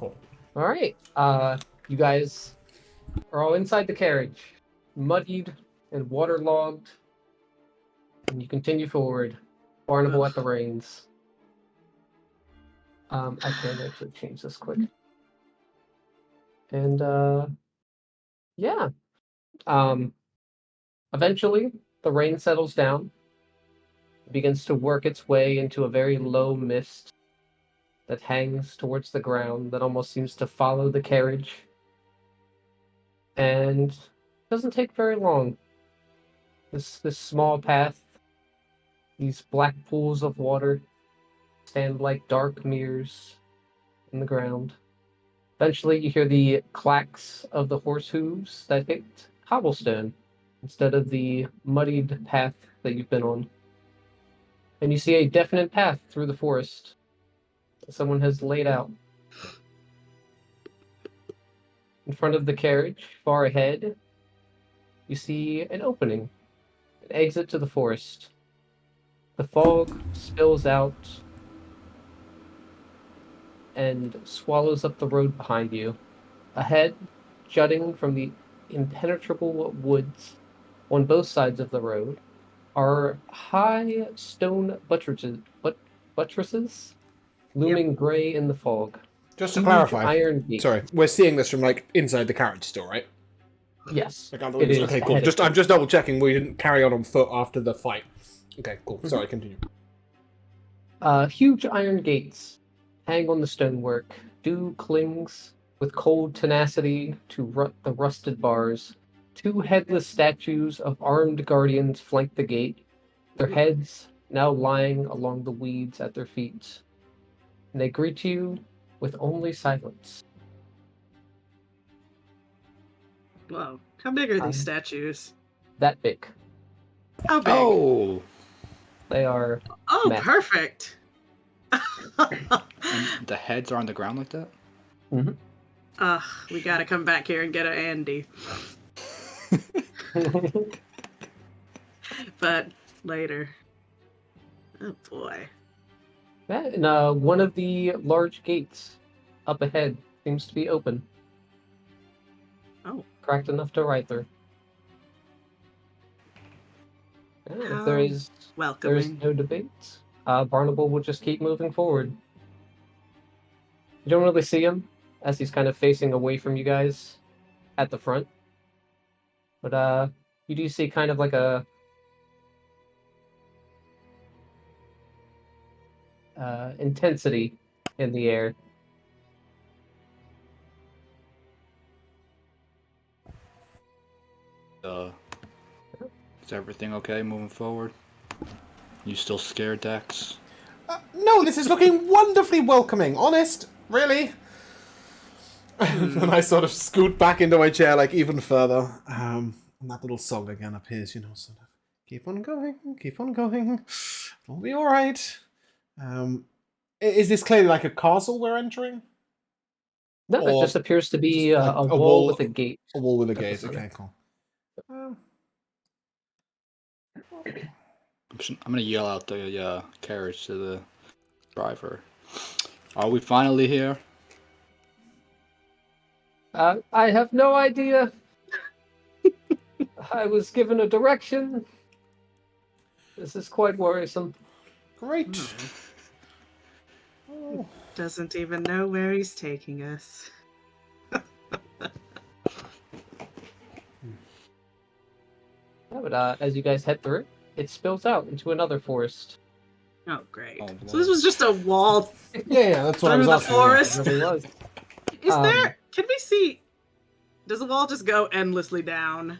Cool. All right. You guys are all inside the carriage, muddied and waterlogged, and you continue forward. Barnable at the reins. I can actually change this quick. And yeah. Eventually, the rain settles down. It begins to work its way into a very low mist that hangs towards the ground that almost seems to follow the carriage. And it doesn't take very long. This small path, these black pools of water, stand like dark mirrors in the ground. Eventually, you hear the clacks of the horse hooves that hit cobblestone instead of the muddied path that you've been on. And you see a definite path through the forest that someone has laid out. In front of the carriage, far ahead, you see an opening, an exit to the forest. The fog spills out and swallows up the road behind you. Ahead, jutting from the impenetrable woods on both sides of the road, are high stone buttresses looming gray in the fog. Just to Huge clarify, iron gates. sorry, we're seeing this from like inside the carriage still, right? Yes, It is. Okay, cool. I'm just double checking we didn't carry on foot after the fight. Okay, cool. Sorry, continue. Huge iron gates hang on the stonework. Dew clings with cold tenacity to the rusted bars. Two headless statues of armed guardians flank the gate, their heads now lying along the weeds at their feet. And they greet you with only silence. Whoa. How big are these statues? That big. How big? Oh! They are. Oh, massive. Perfect. And the heads are on the ground like that? We gotta come back here and get an Andy. But later. Oh boy. And one of the large gates up ahead seems to be open. Oh. Cracked enough to ride through. Yeah, if there is welcoming. no debate, Barnable will just keep moving forward. You don't really see him as he's kind of facing away from you guys at the front. But you do see kind of like a intensity in the air. Is everything okay moving forward? You still scared, Dax? No, this is looking wonderfully welcoming. Honest, really. And I sort of scoot back into my chair, like even further. And that little song again appears, sort of. Keep on going, it'll be all right. Is this clearly like a castle we're entering? No, it just appears to be a wall with a gate. A wall with a gate. Okay, cool. I'm gonna yell out the carriage to the driver. Are we finally here? I have no idea. I was given a direction. This is quite worrisome. Great. Doesn't even know where he's taking us. But as you guys head through, it spills out into another forest. Oh, great. Oh, So this was just a wall Yeah, that's what I was through the asking. forest? It really was. Is there... Can we see... Does the wall just go endlessly down?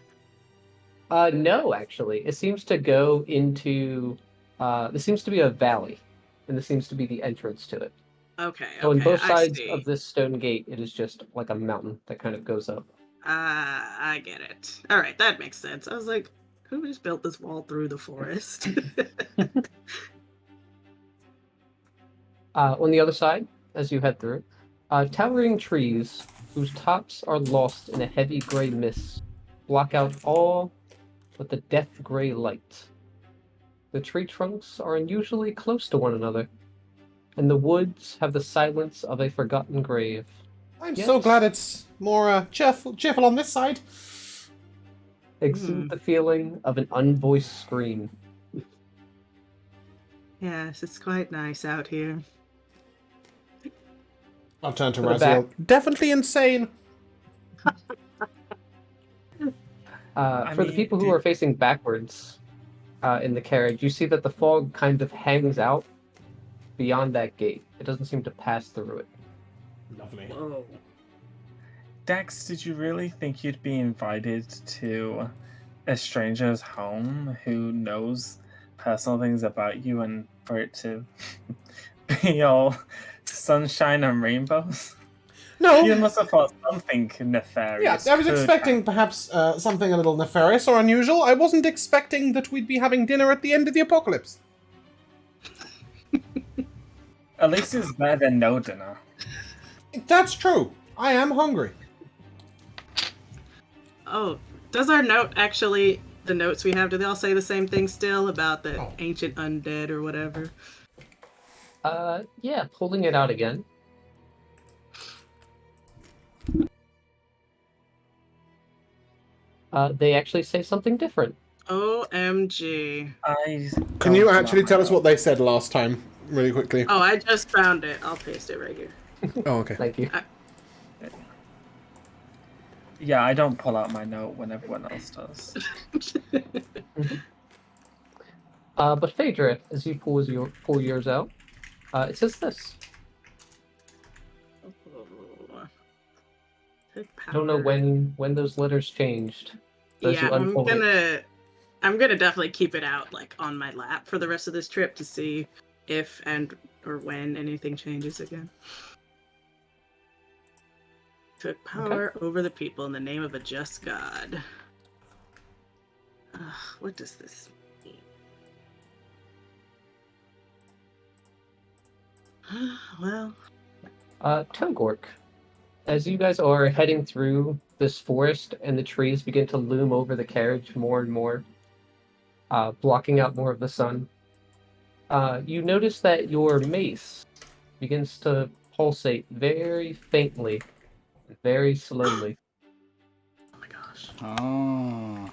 No, actually. It seems to go into... this seems to be a valley, and this seems to be the entrance to it. Okay, So on both I sides see. of this stone gate, it is just like a mountain that kind of goes up. I get it. Alright, that makes sense. I was like, who just built this wall through the forest? On the other side, as you head through, towering trees whose tops are lost in a heavy gray mist block out all but the death gray light. The tree trunks are unusually close to one another, and the woods have the silence of a forgotten grave. I'm Yes. so glad it's more cheerful on this side. Exude the feeling of an unvoiced scream. Yes, it's quite nice out here. I'll turn to To the back. Raziel. Definitely insane. For the people who are facing backwards in the carriage, you see that the fog kind of hangs out beyond that gate. It doesn't seem to pass through it. Lovely. Whoa. Dax, did you really think you'd be invited to a stranger's home who knows personal things about you and for it to be all sunshine and rainbows? No. You must have thought something nefarious. Yeah, I was could expecting perhaps something a little nefarious or unusual. I wasn't expecting that we'd be having dinner at the end of the apocalypse. At least it's better than no dinner. That's true. I am hungry. Oh, does our note actually, the notes we have, do they all say the same thing still about the Oh. ancient undead or whatever? Yeah, pulling it out again. They actually say something different. OMG. Can you actually tell us what they said last time, really quickly? Oh, I just found it. I'll paste it right here. Oh, okay. Thank you. Yeah, I don't pull out my note when everyone else does. But Phaedra, as you pull yours out, it says this. I don't know when those letters changed. Those Yeah, who unfold it. I'm gonna definitely keep it out like on my lap for the rest of this trip to see if and or when anything changes again. Took power over the people in the name of a just God. What does this mean? Well, Togork, as you guys are heading through this forest and the trees begin to loom over the carriage more and more, blocking out more of the sun, you notice that your mace begins to pulsate very faintly, very slowly. oh my gosh. Oh.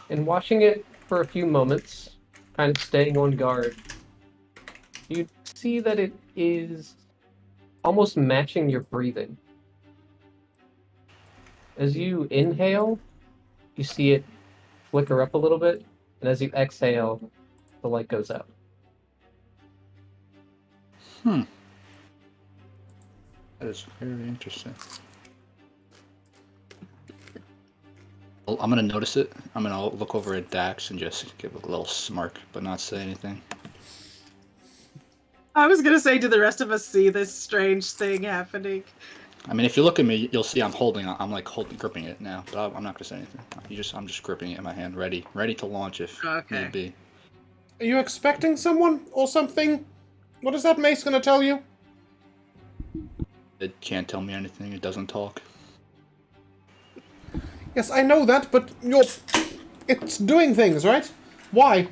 And watching it for a few moments, kind of staying on guard, you see that it is almost matching your breathing. As you inhale, you see it flicker up a little bit, and as you exhale, the light goes out. That is very interesting. I'm gonna notice it. I'm gonna look over at Dax and just give a little smirk, but not say anything. I was gonna say, do the rest of us see this strange thing happening? I mean, if you look at me, you'll see I'm gripping it now, but I'm not gonna say anything. I'm just gripping it in my hand, ready to launch if need be. Are you expecting someone or something? What is that mace gonna tell you? It can't tell me anything. It doesn't talk. Yes, I know that, but it's doing things, right? Why?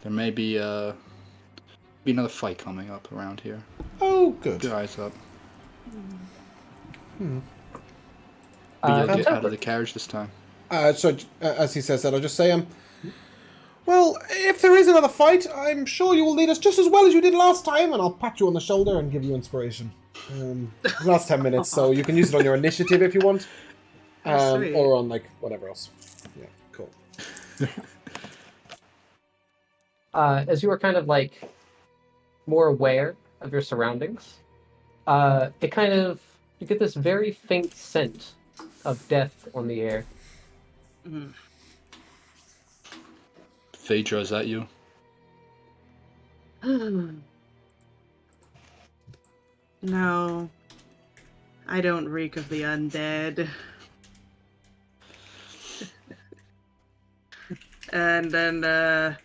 There may be another fight coming up around here. Oh, good. Keep your eyes up. Hmm. But get out of the carriage this time. So, as he says that, I'll just say, well, if there is another fight, I'm sure you will lead us just as well as you did last time, and I'll pat you on the shoulder and give you inspiration. The last 10 minutes, so you can use it on your initiative if you want. Or on, like, whatever else. Yeah, cool. As you are kind of, like, more aware of your surroundings, you get this very faint scent of death on the air. Mm. Phaedra, is that you? No, I don't reek of the undead. And then,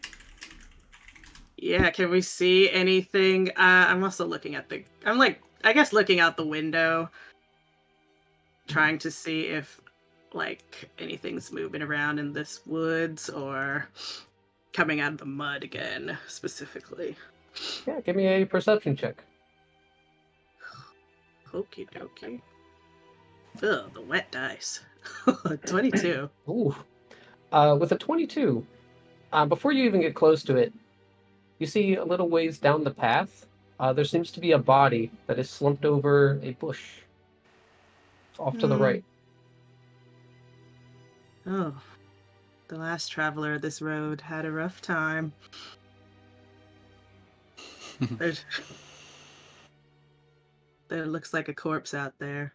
yeah, can we see anything? I'm also looking at I guess looking out the window, trying to see if, like, anything's moving around in this woods or coming out of the mud again, specifically. Yeah, give me a perception check. Okie dokie. Ugh, the wet dice. 22. Ooh. With a 22, before you even get close to it, you see a little ways down the path, there seems to be a body that is slumped over a bush off to the right. Oh, the last traveler of this road had a rough time. There looks like a corpse out there.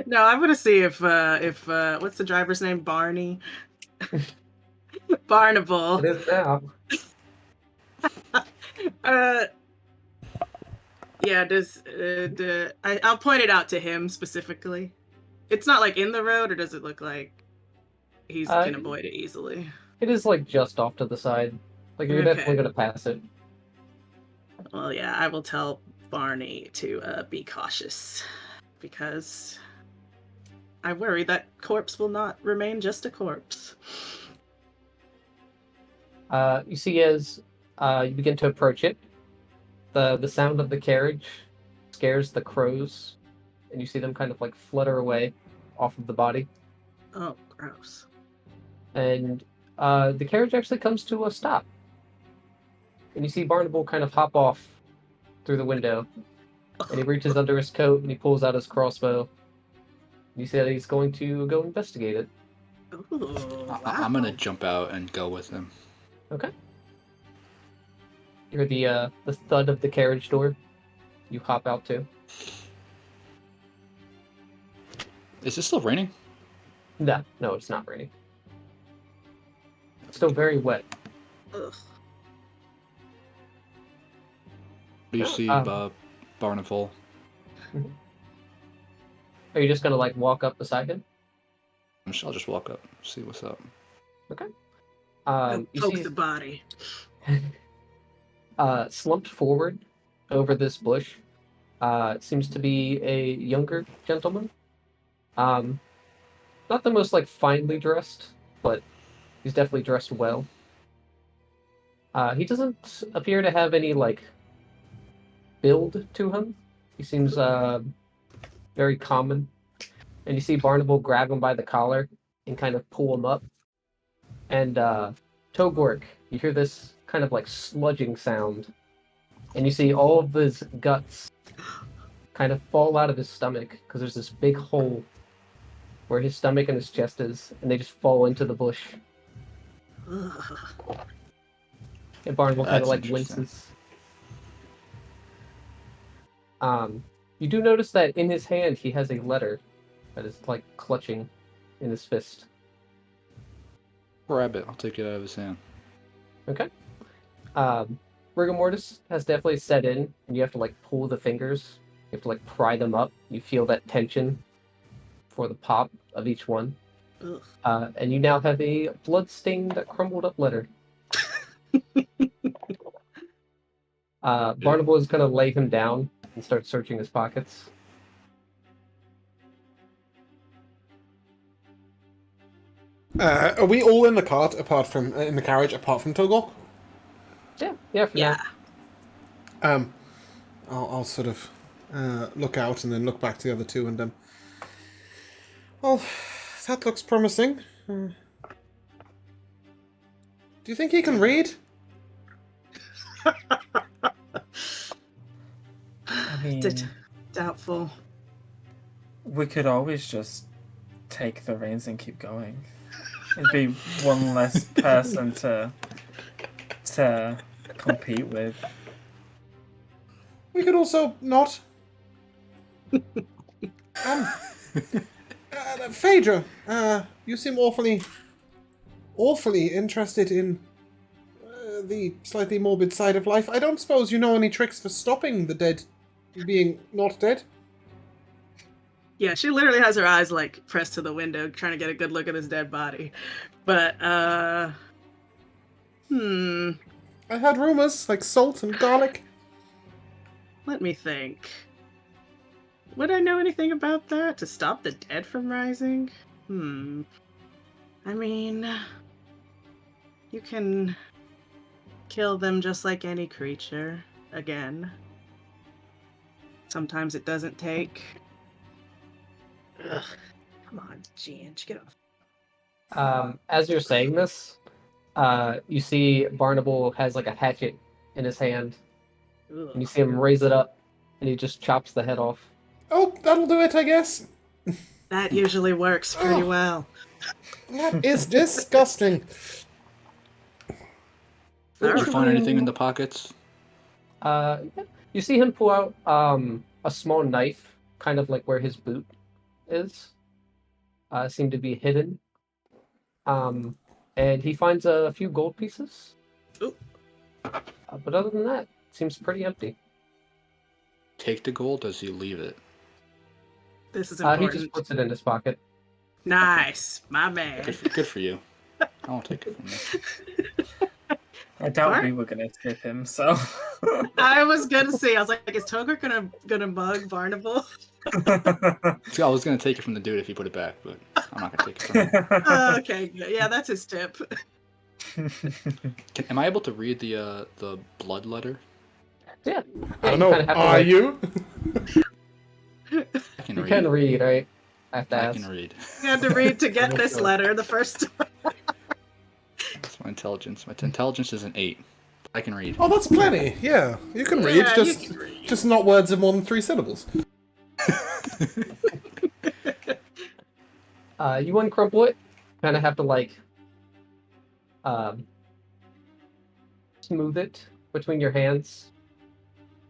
No, I'm gonna see if what's the driver's name? Barney. Barnable. It is now. Yeah. I'll point it out to him specifically. It's not like in the road, or does it look like he can avoid it easily? It is like just off to the side. Like you're definitely gonna pass it. Well, yeah, I will tell Barney to be cautious, because I worry that corpse will not remain just a corpse. You see as you begin to approach it, the sound of the carriage scares the crows, and you see them kind of like flutter away off of the body. Oh, gross. And the carriage actually comes to a stop. And you see Barnable kind of hop off through the window. And he reaches under his coat and he pulls out his crossbow. You see that he's going to go investigate it. Ooh, wow. I'm gonna jump out and go with him. Okay. You hear the thud of the carriage door. You hop out too. Is it still raining? No, it's not raining. It's still very wet. Ugh. Do you see Barnacle? Are you just gonna like walk up beside him? I'll just walk up, see what's up. Okay. You Poke see, the body. slumped forward over this bush, seems to be a younger gentleman. Not the most like finely dressed, but he's definitely dressed well. He doesn't appear to have any like build to him. He seems very common. And you see Barnable grab him by the collar and kind of pull him up. And Togork, you hear this kind of like sludging sound. And you see all of his guts kind of fall out of his stomach because there's this big hole where his stomach and his chest is, and they just fall into the bush. Ugh. And Barnable kind of That's like interesting. winces. You do notice that in his hand he has a letter that is like clutching in his fist. Grab it. I'll take it out of his hand. Okay. Rigor mortis has definitely set in, and you have to like pull the fingers. You have to like pry them up. You feel that tension for the pop of each one. Ugh. And you now have a blood-stained, crumbled up letter. Barnable is going to lay him down and start searching his pockets. Are we all in the cart in the carriage apart from Togok? Yeah, for now. I'll sort of look out and then look back to the other two and well, that looks promising. Do you think he can read? I mean, Doubtful. we could always just take the reins and keep going. It'd be one less person to compete with. We could also not. Phaedra, you seem awfully interested in the slightly morbid side of life. I don't suppose you know any tricks for stopping the dead being not dead? Yeah, she literally has her eyes like pressed to the window, trying to get a good look at his dead body. But I heard rumors like salt and garlic. Let me think. Would I know anything about that to stop the dead from rising? I mean, you can kill them just like any creature. Again. Sometimes it doesn't take. Ugh. Come on, Ginge, get off. As you're saying this, you see Barnable has like a hatchet in his hand, Ugh. and you see him raise it up, and he just chops the head off. Oh, that'll do it, I guess. That usually works pretty Oh. well. That is disgusting. Did you find anything in the pockets? You see him pull out a small knife, kind of like where his boot is. Seemed to be hidden. And he finds a few gold pieces. Ooh. But other than that, seems pretty empty. Take the gold, or does he leave it? This is He important. just puts it in his pocket. Nice, my man. Good for you. I won't take it from you. I doubt What? we were gonna tip him, so. I was gonna say, I was like, is Toger gonna mug Barnable? See, I was gonna take it from the dude if he put it back, but I'm not gonna take it from him. Okay, good. Yeah, that's his tip. Am I able to read the blood letter? Yeah. I don't you know. kinda have to, Are like- you? I can You read. can read, right? I have to I ask. can read. You had to read to get this letter the first time. That's my intelligence. My intelligence is an 8. I can read. Oh, that's plenty. Yeah, you can read. Yeah, you Just, can read. just not words of more than 3 syllables. You uncrumple it. Kind of have to like smooth it between your hands.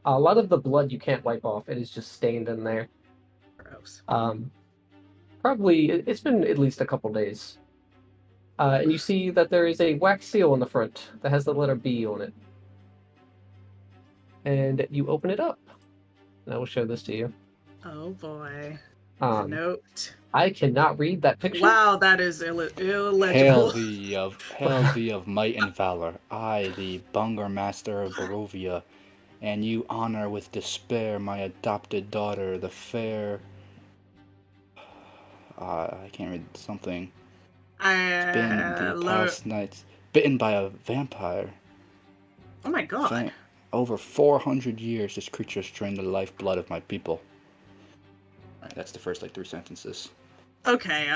A lot of the blood you can't wipe off. It is just stained in there. Gross. Probably it's been at least a couple days. And you see that there is a wax seal on the front that has the letter B on it. And you open it up. And I will show this to you. Oh boy. Note. Note. I cannot read that picture. Wow, that is Hail illegible. thee of might and valor, I, the Bunger Master of Barovia, and you honor with despair my adopted daughter, the fair. I can't read something. It's been the past nights bitten by a vampire. Oh my god. Over 400 years, this creature has drained the lifeblood of my people. Alright, that's the first 3 sentences. Okay,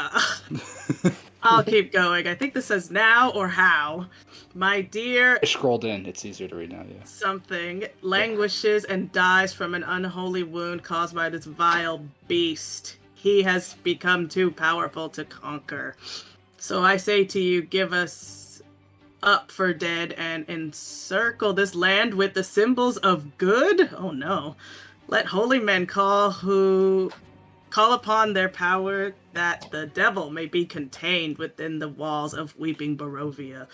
I'll keep going. I think this says now or how. My dear I scrolled in. It's easier to read now, yeah. something languishes and dies from an unholy wound caused by this vile beast. He has become too powerful to conquer. So I say to you, give us up for dead and encircle this land with the symbols of good? Oh no. Let holy men call upon their power that the devil may be contained within the walls of weeping Barovia.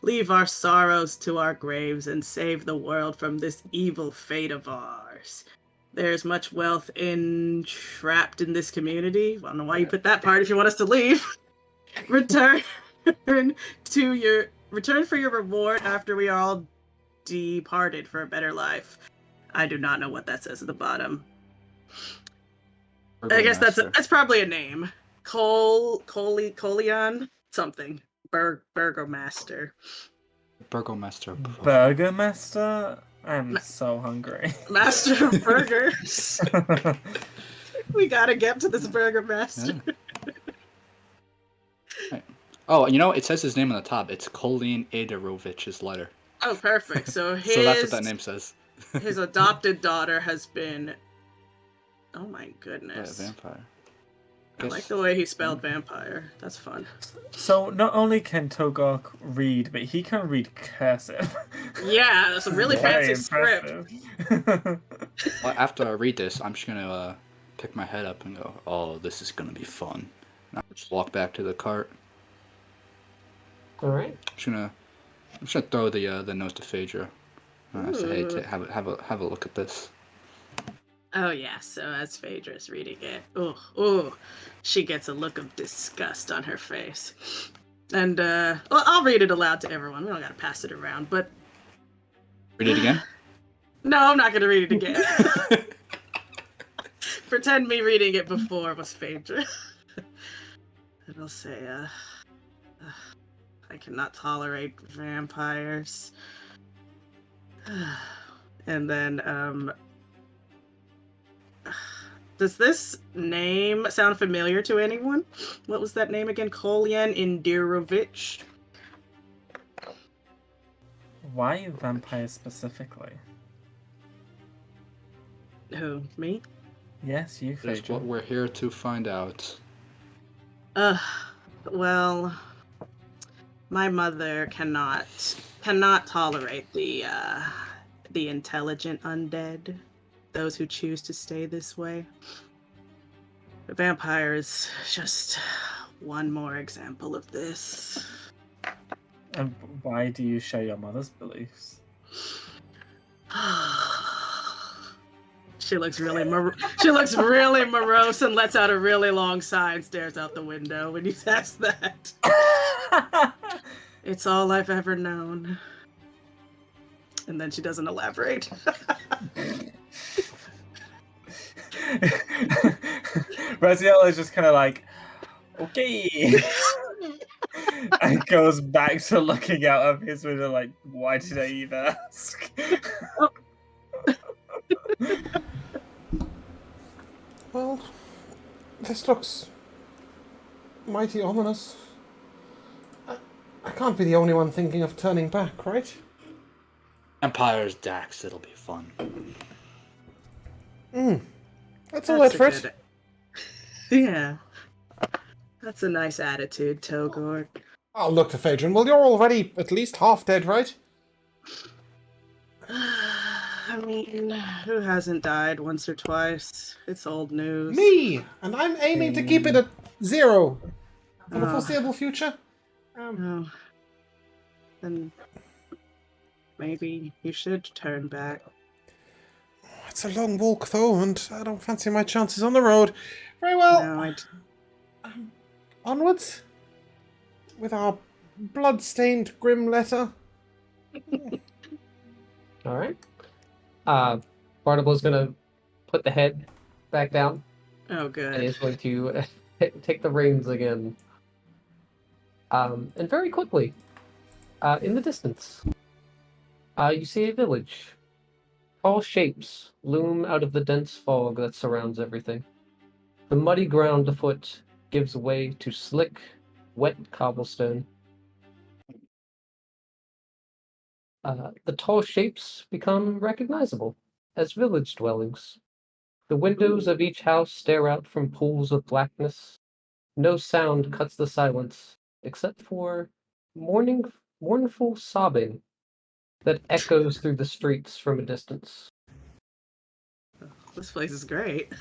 Leave our sorrows to our graves and save the world from this evil fate of ours. There's much wealth entrapped in this community. I don't know why you put that part if you want us to leave. Return for your reward after we are all departed for a better life. I do not know what that says at the bottom. I guess that's probably a name. Colion something. Burgomaster. Burgomaster. Burgomaster? I'm so hungry. Master of Burgers. We gotta get to this Burgomaster. Yeah. Right. Oh, you know, it says his name on the top. It's Colleen Adarovich's letter. Oh, perfect. So So that's what that name says. his adopted daughter has been. Oh my Yeah, goodness. vampire. I like the way he spelled vampire. That's fun. So not only can Togok read, but he can read cursive. Yeah, that's a really Very fancy script. impressive. Well, after I read this, I'm just gonna pick my head up and go, "Oh, this is gonna be fun." And I'll just walk back to the cart. All right. I'm just gonna throw the note to Phaedra. Say, hey, have a look at this. Oh yeah, so as Phaedra's reading it, ooh, she gets a look of disgust on her face. And well, I'll read it aloud to everyone. We don't gotta pass it around, but Read it again. no, I'm not gonna read it again. Pretend me reading it before was Phaedra. It'll say, I cannot tolerate vampires. And then, does this name sound familiar to anyone? What was that name again? Kolyan Indirovich? Why vampire specifically? Who, me? Yes, you, That's what Phaedra. we're here to find out. Well, my mother cannot tolerate the intelligent undead, those who choose to stay this way. The vampire is just one more example of this. And why do you share your mother's beliefs? She looks really morose and lets out a really long sigh and stares out the window when you ask that. It's all I've ever known. And then she doesn't elaborate. Raziel is just kind of like, okay. And goes back to looking out of his window like, why did I even ask? Well, this looks mighty ominous. I can't be the only one thinking of turning back, right? Vampires, Dax, it'll be fun. That's a word for it. good- Yeah. That's a nice attitude, Togor. I'll look to Phaedron. Well, you're already at least half dead, right? I mean, who hasn't died once or twice? It's old news. Me! And I'm aiming to keep it at 0 for the Oh. foreseeable future. Oh. Then maybe you should turn back. It's a long walk, though, and I don't fancy my chances on the road. Very well. No, Onwards. With our blood-stained grim letter. All right. Barnable's gonna put the head back down, Oh, and good. he's going to take the reins again. And very quickly, in the distance, you see a village. Tall shapes loom out of the dense fog that surrounds everything. The muddy ground afoot gives way to slick, wet cobblestone. The tall shapes become recognizable as village dwellings. The windows of each house stare out from pools of blackness. No sound cuts the silence except for mournful sobbing that echoes through the streets from a distance. This place is great.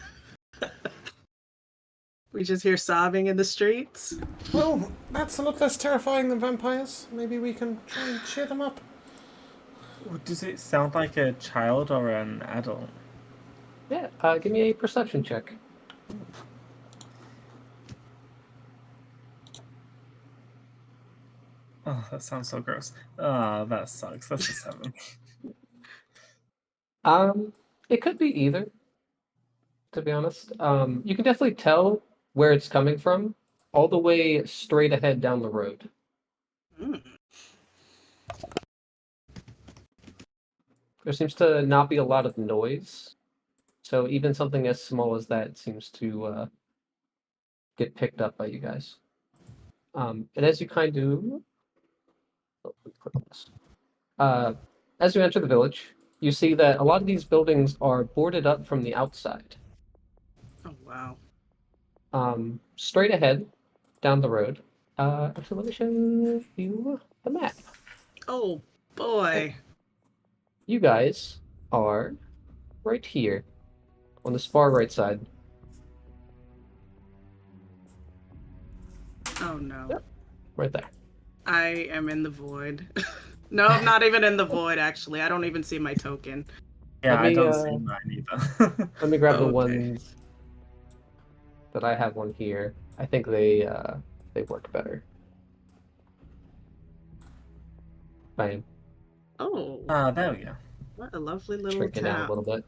We just hear sobbing in the streets. Well, that's a lot less terrifying than vampires. Maybe we can try and cheer them up. Does it sound like a child or an adult? Yeah, give me a perception check. Oh, that sounds so gross. Oh, that sucks. That's a 7. It could be either, to be honest. You can definitely tell where it's coming from, all the way straight ahead down the road. Mm. There seems to not be a lot of noise, so even something as small as that seems to get picked up by you guys. And as you kind of as you enter the village, you see that a lot of these buildings are boarded up from the outside. Oh, wow. Straight ahead, down the road. Actually, let me show you the map. Oh, boy. You guys are right here on this far right side. Oh, no. Yep. Right there. I am in the void. No, I'm not even in the void, actually. I don't even see my token. Yeah, Let I me, don't see mine either. Let me grab the Okay. ones that I have one here. I think they work better. Bam. Oh, There we go. what a lovely little Shrink it down a town. little bit.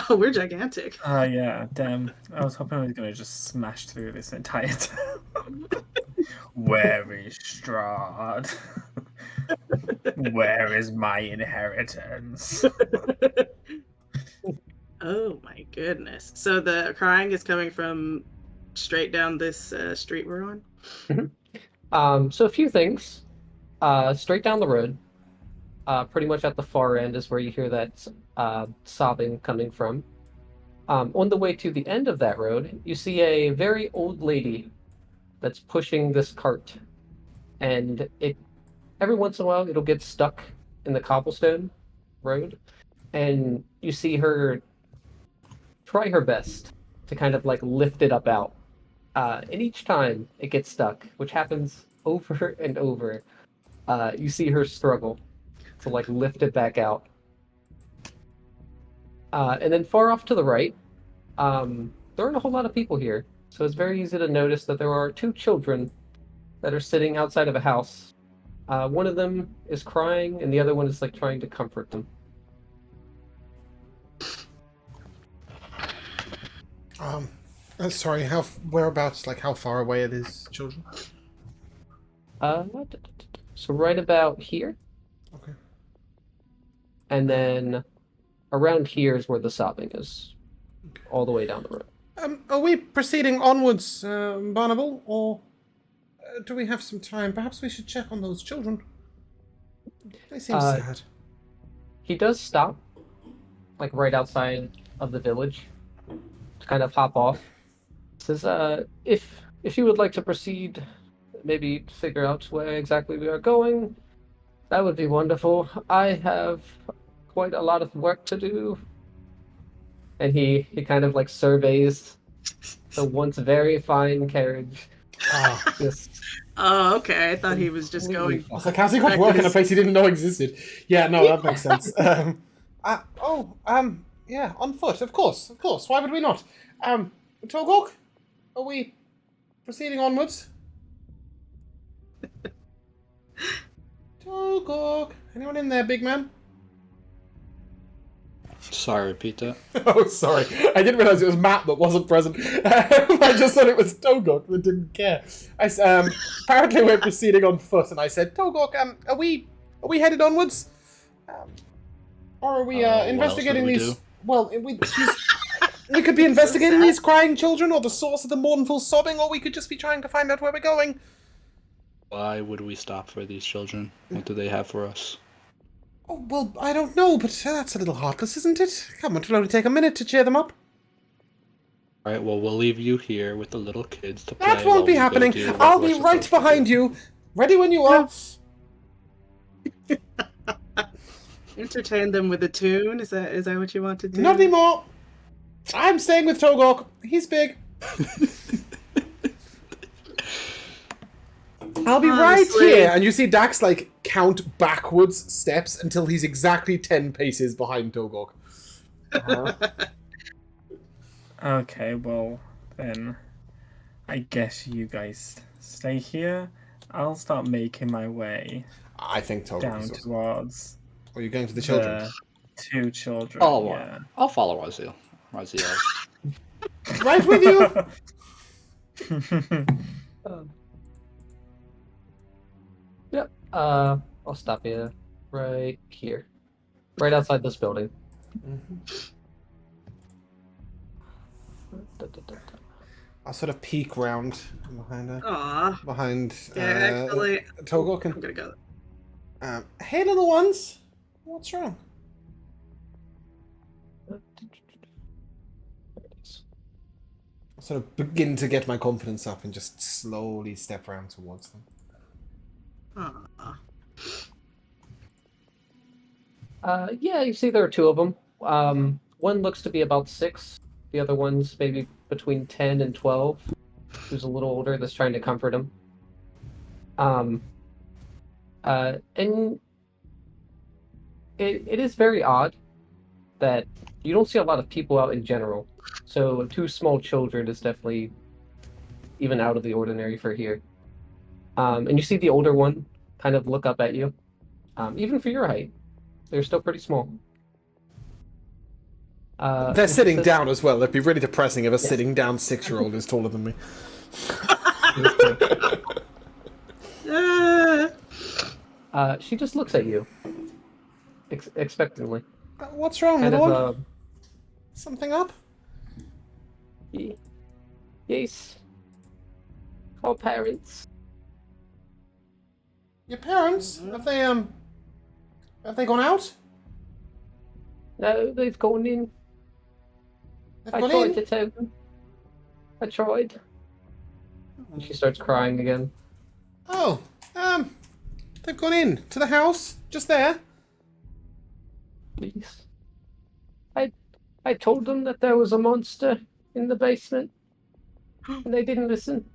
Oh, we're gigantic. Yeah, damn. I was hoping I was gonna just smash through this entire town. Where is Strahd? Where is my inheritance? Oh my goodness. So the crying is coming from straight down this street we're on? So a few things. Straight down the road, pretty much at the far end is where you hear that sobbing coming from. On the way to the end of that road, you see a very old lady that's pushing this cart, and it every once in a while it'll get stuck in the cobblestone road, and you see her try her best to kind of like lift it up out. And each time it gets stuck, which happens over and over, you see her struggle to like lift it back out. And then far off to the right, there aren't a whole lot of people here, so it's very easy to notice that there are two children that are sitting outside of a house. One of them is crying, and the other one is like trying to comfort them. Sorry, whereabouts, like how far away it is, children? So right about here, Okay. and then around here is where the sobbing is, all the way down the road. Are we proceeding onwards, Barnable, or do we have some time? Perhaps we should check on those children. They seem sad. He does stop, like right outside of the village, to kind of hop off. Says, if you would like to proceed, maybe figure out where exactly we are going, that would be wonderful. I have quite a lot of work to do. And he kind of like surveys the once very fine carriage. Just Oh, okay. I thought he was just going. I was like, how's he got work in a place he didn't know existed? Yeah, no, that makes sense. Yeah, on foot, of course. Why would we not? Togok, are we proceeding onwards? Togok, anyone in there, big man? Sorry, repeat that. Oh, sorry. I didn't realize it was Matt that wasn't present. I just thought it was Togok that didn't care. Apparently we're proceeding on foot, and I said, Togok, are we headed onwards? Or are we investigating what else would we these? do? Well, we could be investigating these crying children, or the source of the mournful sobbing, or we could just be trying to find out where we're going. Why would we stop for these children? What do they have for us? Oh, well, I don't know, but that's a little heartless, isn't it? Come on, it'll only take a minute to cheer them up. Alright, well, we'll leave you here with the little kids to play. That won't be happening. I'll be right behind you. Ready when you are. Entertain them with a tune. Is that what you want to do? Not anymore. I'm staying with Togok. He's big. I'll be right here. And you see Dax like count backwards steps until he's exactly 10 paces behind Togok. Okay, well, then I guess you guys stay here. I'll start making my way I think Togok down is also. towards Are you going to the children? the two children. Oh, yeah. I'll follow Raziel. Right with you. Yep. I'll stop you right here, right outside this building. I'll sort of peek round behind her. Aw. Behind Yeah, actually, Togok I'm and gonna go. hey, little ones. What's wrong? I sort of begin to get my confidence up and just slowly step around towards them. Aw. Yeah, you see there are two of them. One looks to be about 6. The other one's maybe between 10 and 12. Who's a little older that's trying to comfort him. And it is very odd that you don't see a lot of people out in general. So 2 small children is definitely even out of the ordinary for here. And you see the older one kind of look up at you. Even for your height, they're still pretty small. They're sitting down as well. It'd be really depressing if a sitting down 6-year-old is taller than me. She just looks at you, expectantly. What's wrong, Kind my of, lord? Something up? Yes. Our parents. Your parents? Have they gone out? No, they've gone in. They've I gone tried in? to tell them. I tried. And she starts crying again. Oh, they've gone in to the house, just there. Please. I told them that there was a monster in the basement, and they didn't listen.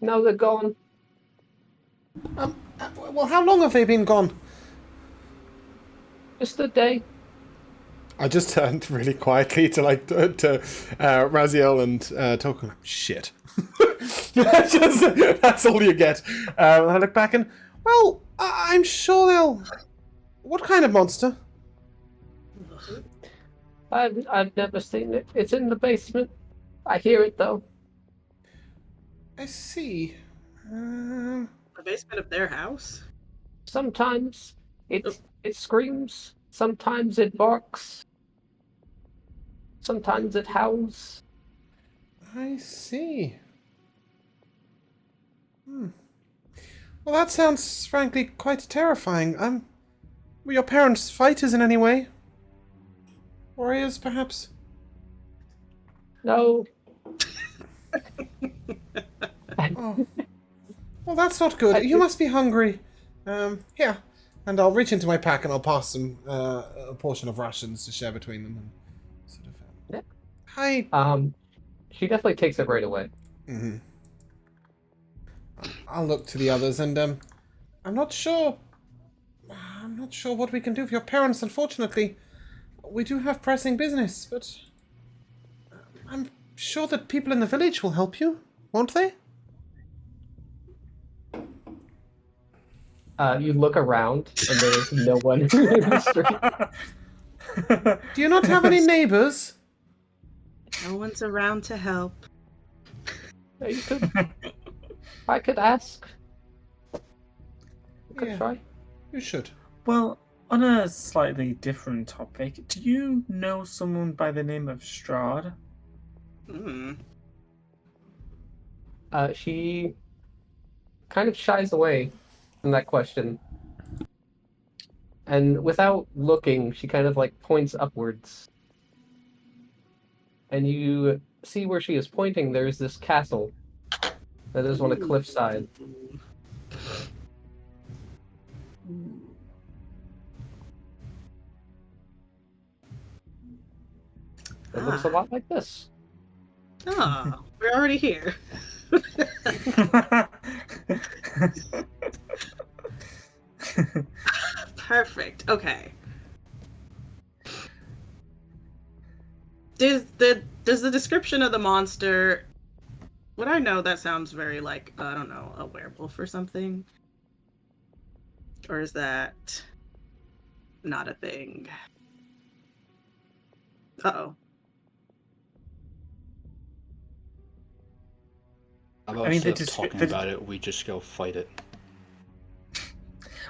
Now they're gone. Well, how long have they been gone? Just a day. I just turned really quietly to Raziel and Token. Shit. That's all you get. I look back and, well, I'm sure they'll. What kind of monster? I've never seen it. It's in the basement. I hear it though. I see. The basement of their house? Sometimes it screams. Sometimes it barks. Sometimes it howls. I see. Well, that sounds frankly quite terrifying. Were your parents fighters in any way? Warriors, perhaps? No. Oh. Well, that's not good. You must be hungry. Here. And I'll reach into my pack and I'll pass them a portion of rations to share between them. And sort of. Yeah. Hi. She definitely takes it right away. Mm-hmm. I'll look to the others, and I'm not sure what we can do for your parents. Unfortunately, we do have pressing business, but I'm sure that people in the village will help you, won't they? You look around, and there is no one in the street. Do you not have any neighbors? No one's around to help. You could. I could ask. You could Yeah. try. You should. Well, on a slightly different topic, do you know someone by the name of Strahd? She kind of shies away from that question. And without looking, she kind of like points upwards. And you see where she is pointing, there's this castle that is on a cliffside. It looks a lot like this. Oh, we're already here. Perfect. Okay. Does the description of the monster? Would I know that sounds very like, I don't know, a werewolf or something? Or is that not a thing? Uh-oh. How about I mean, instead of talking about it, we just go fight it?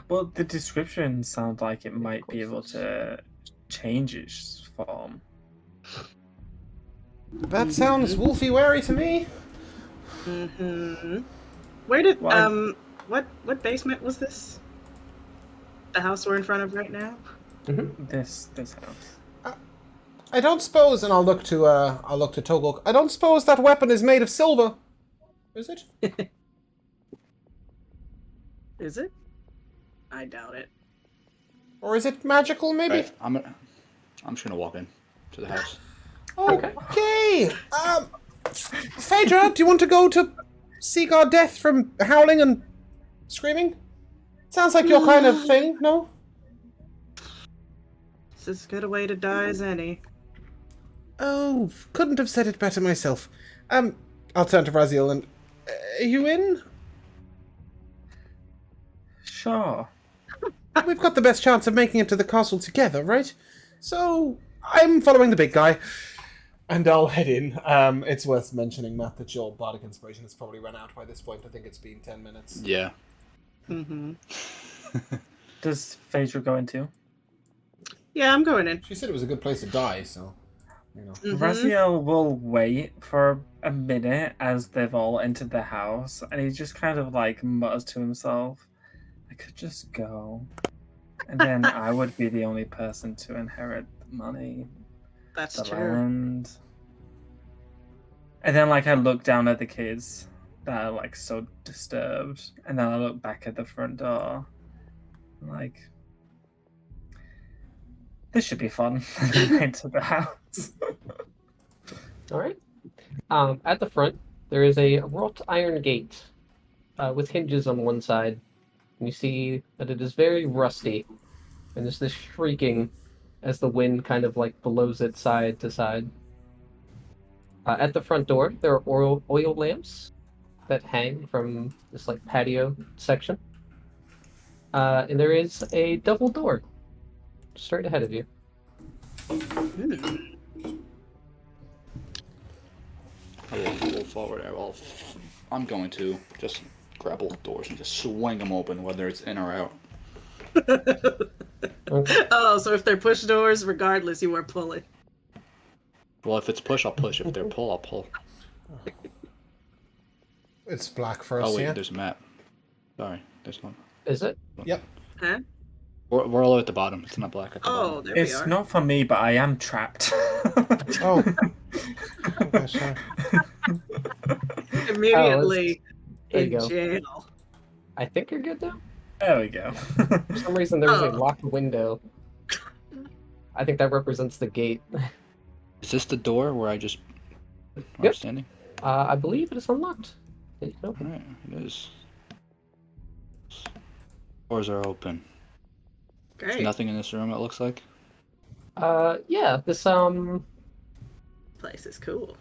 Well, the description sounds like it might be able to change its form. That sounds wolfy wary to me. Mm-hmm. Where did Why- what basement was this? The house we're in front of right now? This house. I don't suppose, and I'll look to Togok. I don't suppose that weapon is made of silver, is it? Is it? I doubt it. Or is it magical? Maybe. Right, I'm just gonna walk in to the house. Okay. Phaedra, do you want to go to seek our death from howling and screaming? Sounds like your kind of thing, no? It's as good a way to die as any. Oh, couldn't have said it better myself. I'll turn to Raziel and... are you in? Sure. We've got the best chance of making it to the castle together, right? So, I'm following the big guy. And I'll head in. It's worth mentioning, Matt, that your bardic inspiration has probably run out by this point. I think it's been 10 minutes. Yeah. Mm-hmm. Does Phaedra go in too? Yeah, I'm going in. She said it was a good place to die, so you know. Mhm. Raziel will wait for a minute as they've all entered the house, and he just kind of like mutters to himself, I could just go. And then I would be the only person to inherit the money, That's the true. land. And then like I look down at the kids that are like so disturbed, and then I look back at the front door. I'm like, this should be fun. And then I enter the house. All right. At the front, there is a wrought iron gate with hinges on one side. And you see that it is very rusty, and there's this shrieking as the wind kind of like blows it side to side. At the front door, there are oil lamps that hang from this like patio section. And there is a double door straight ahead of you. I will go forward. I'm going to just grab all the doors and just swing them open, whether it's in or out. Okay. Oh, so if they're push doors, regardless, you are pulling. Well, if it's push, I'll push. If they're pull, I'll pull. It's black for us, Oh wait, yeah? there's a map. Sorry, there's one. Is it? Yep. Huh? We're all at the bottom. It's not black at the Oh, bottom. there we It's are. not for me, but I am trapped. Oh. Okay, sorry. Immediately There you in go. jail. I think you're good now. There we go. For some reason, there was a Oh. locked window. I think that represents the gate. Is this the door where I just where I'm Yep. standing? I believe it is unlocked. It is open. Alright, it is. Doors are open. There's Great. nothing in this room, it looks like. Yeah, this Place is cool.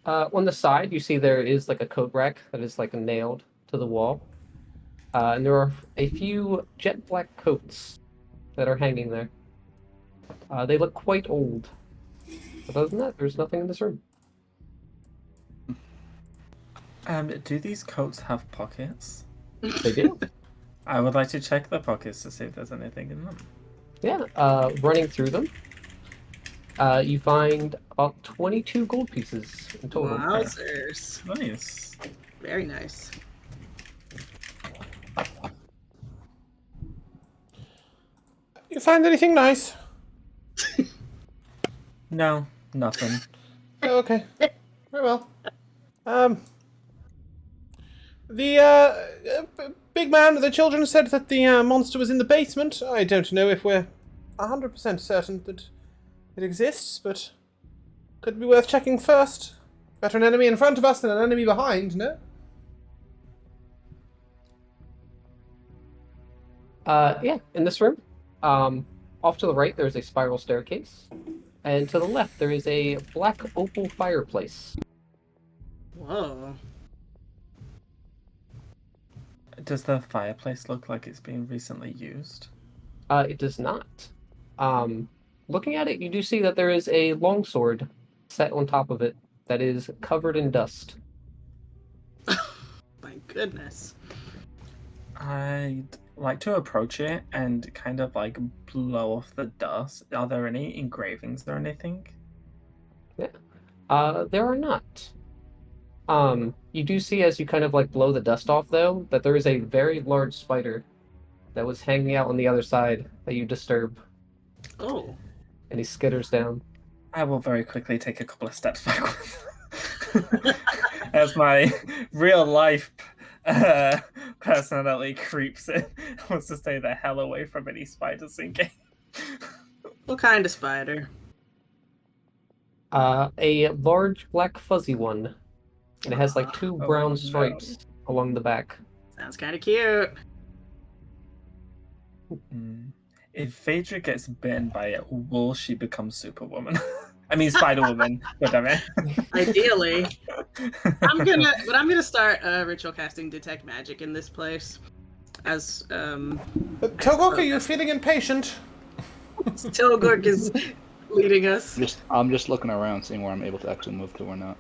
on the side you see there is like a coat rack that is like nailed to the wall. And there are a few jet black coats that are hanging there. They look quite old. But other than that, there's nothing in this room. Do these coats have pockets? They do. I would like to check the pockets to see if there's anything in them. Yeah, running through them, you find about 22 gold pieces in total. Wowzers. Nice. Very nice. You find anything nice? No, nothing. Oh, okay. Very well. The big man, the children said that the monster was in the basement. I don't know if we're 100% certain that it exists, but could be worth checking first. Better an enemy in front of us than an enemy behind, no? Yeah, in this room, off to the right there's a spiral staircase, and to the left there is a black opal fireplace. Whoa. Does the fireplace look like it's been recently used? It does not. Looking at it, you do see that there is a longsword set on top of it that is covered in dust. My goodness. I'd like to approach it and kind of like blow off the dust. Are there any engravings or anything? There are not. You do see as you kind of like blow the dust off, though, that there is a very large spider that was hanging out on the other side that you disturb, Oh. and he skitters down. I will very quickly take a couple of steps backwards. As my real life personality creeps in, wants to stay the hell away from any spiders in game. What kind of spider? A large black fuzzy one, and it has like two Oh, brown no. stripes along the back. Sounds kind of cute. If Phaedra gets bitten by it, will she become Superwoman? I mean Spider-Woman, whatever. Ideally. I'm gonna start ritual casting detect magic in this place. As Togok, are you feeling impatient? Tilgork is leading us. I'm just looking around, seeing where I'm able to actually move to or not.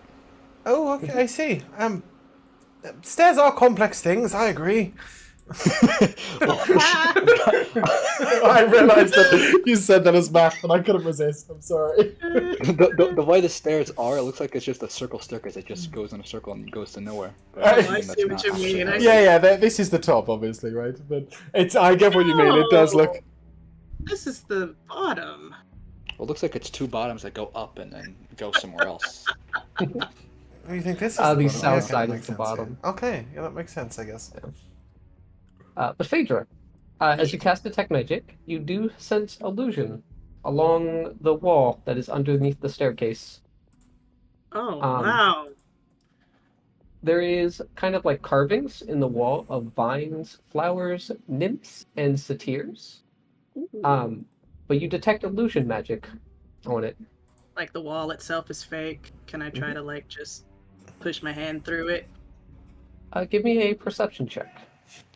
Oh, okay, I see. Stairs are complex things, I agree. I realized that you said that as math, and I couldn't resist. I'm sorry. The way the stairs are, it looks like it's just a circle staircase. It just goes in a circle and goes to nowhere. But I I assume see that's what not you actually mean, how I it see. Yeah, this is the top, obviously, right? But I get what you mean. It does look. This is the bottom. Well, it looks like it's two bottoms that go up and then go somewhere else. Oh, you think this is The bottom? south Okay, side that is makes the sense, bottom. yeah. Okay, yeah, that makes sense, I guess. But Phaedra, as you cast Detect Magic, you do sense illusion along the wall that is underneath the staircase. Oh, Um, wow. There is kind of like carvings in the wall of vines, flowers, nymphs, and satyrs. Ooh. But you detect illusion magic on it. Like the wall itself is fake. Can I try to like just push my hand through it? Give me a perception check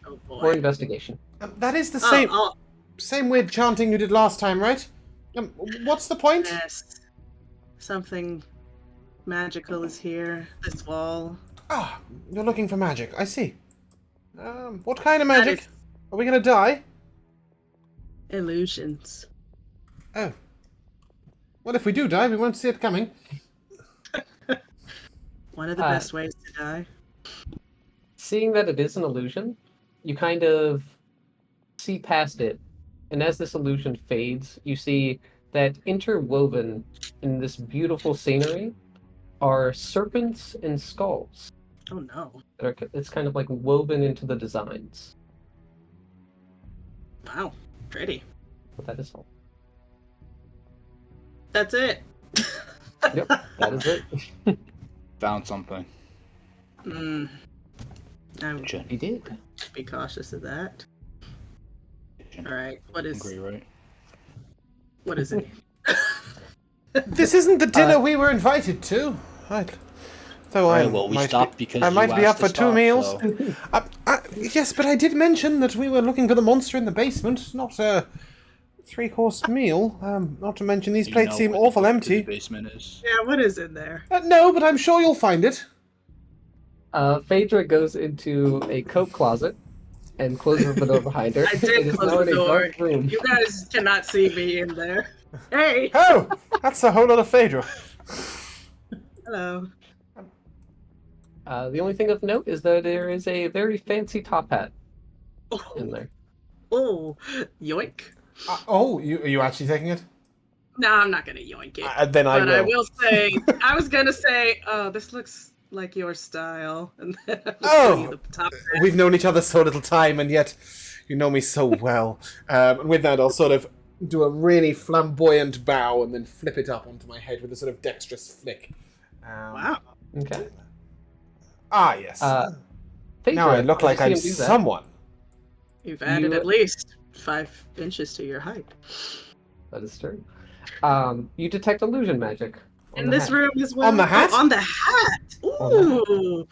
Oh or boy. investigation. That is the Oh, same weird chanting you did last time, right? What's the point? yes. Something magical is here. This wall. Ah, you're looking for magic. I see. What kind of That magic? is Are we gonna die? illusions. Oh. Well, if we do die, we won't see it coming. One of the best ways to die. Seeing that it is an illusion, you kind of see past it. And as this illusion fades, you see that interwoven in this beautiful scenery are serpents and skulls. Oh no. It's kind of like woven into the designs. Wow. Pretty. But that is all. That's it. Yep, that is it. Found something. I would Jen. You did. be cautious of that. Jen. Alright, what is Hungry, right? what is it? This isn't the dinner we were invited to. Right. Though Right, I well, we might stopped be, because I you might be up asked for to two stop, meals. so- Yes, but I did mention that we were looking for the monster in the basement, not a three-course meal. Not to mention these You plates know seem where the awful door to empty. The basement is. Yeah, what is in there? No, but I'm sure you'll find it. Phaedra goes into a coat closet and closes the door behind her. I It did is close now the in a door. dark room. You guys cannot see me in there. Hey! Oh, that's a whole lot of Phaedra. Hello. The only thing of note is that there is a very fancy top hat in there. Oh, yoink. Are you actually taking it? No, I'm not gonna yoink it. Then I But will. I will say, I was gonna say, oh, this looks like your style. And then I will show you the top hat. We've known each other so little time, and yet you know me so well. And with that, I'll sort of do a really flamboyant bow and then flip it up onto my head with a sort of dexterous flick. Wow. Okay. Ah, yes. Phaedra, Now I look as you like see I'm him do that, someone. You've added You- at least 5 inches to your height. That is true. You detect illusion magic. on In the this hat. room as well. On the hat? Oh, on the hat. On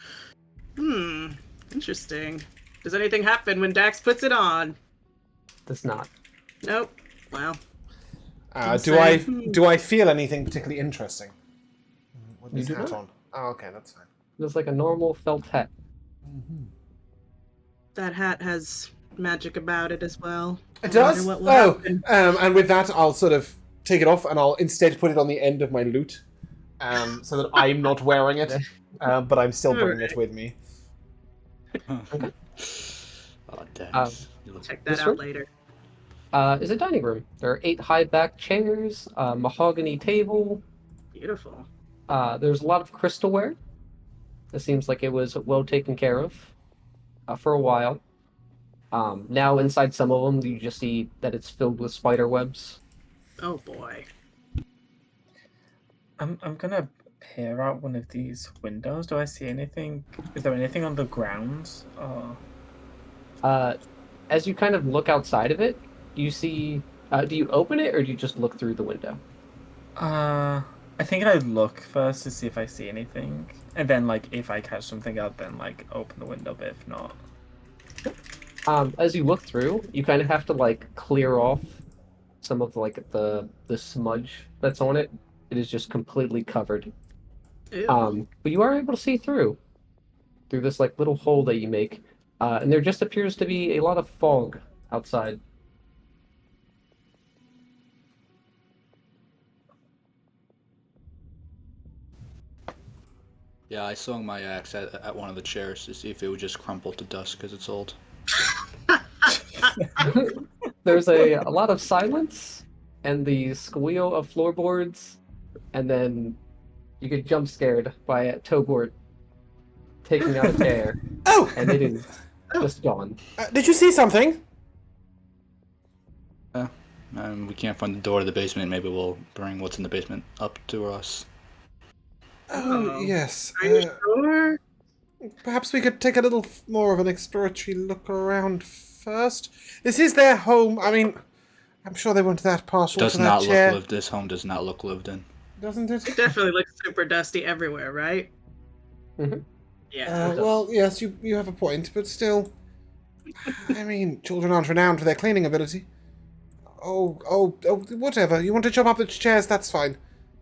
Ooh. Interesting. Does anything happen when Dax puts it on? Does not. Nope. Wow. Do I feel anything particularly interesting with this You do hat not. on? Oh, okay, that's fine. Looks like a normal felt hat. That hat has magic about it as well. It I wonder does? what will happen. And with that, I'll sort of take it off and I'll instead put it on the end of my lute so that I'm not wearing it, but I'm still bringing it with me. Oh, Dax. You look- Check that This out room? later. Is a dining room. There are 8 high-backed chairs, a mahogany table. Beautiful. There's a lot of crystalware. It seems like it was well taken care of for a while. Now inside some of them, you just see that it's filled with spider webs. Oh boy. I'm gonna peer out one of these windows. Do I see anything? Is there anything on the ground? As you kind of look outside of it, you see. Do you open it or do you just look through the window? I think I'd look first to see if I see anything, and then like if I catch something out, then like open the window. But if not, As you look through, you kind of have to like clear off some of like the smudge that's on it. It is just completely covered. Ew. But you are able to see through this like little hole that you make. And there just appears to be a lot of fog outside. Yeah, I swung my axe at one of the chairs to see if it would just crumple to dust because it's old. There's a lot of silence and the squeal of floorboards, and then you get jump scared by a Togort taking out a chair, Oh! and it is just gone. Did you see something? We can't find the door to the basement. Maybe we'll bring what's in the basement up to us. Oh, yes. Are you sure? Perhaps we could take a little more of an exploratory look around first. This is their home. I mean, I'm sure they weren't that partial Does to that not chair. look lived. This home does not look lived in. Doesn't it? It definitely looks super dusty everywhere, right? Mhm. Yeah. Well, yes, you have a point, but still. I mean, children aren't renowned for their cleaning ability. Oh, whatever. You want to chop up the chairs, that's fine.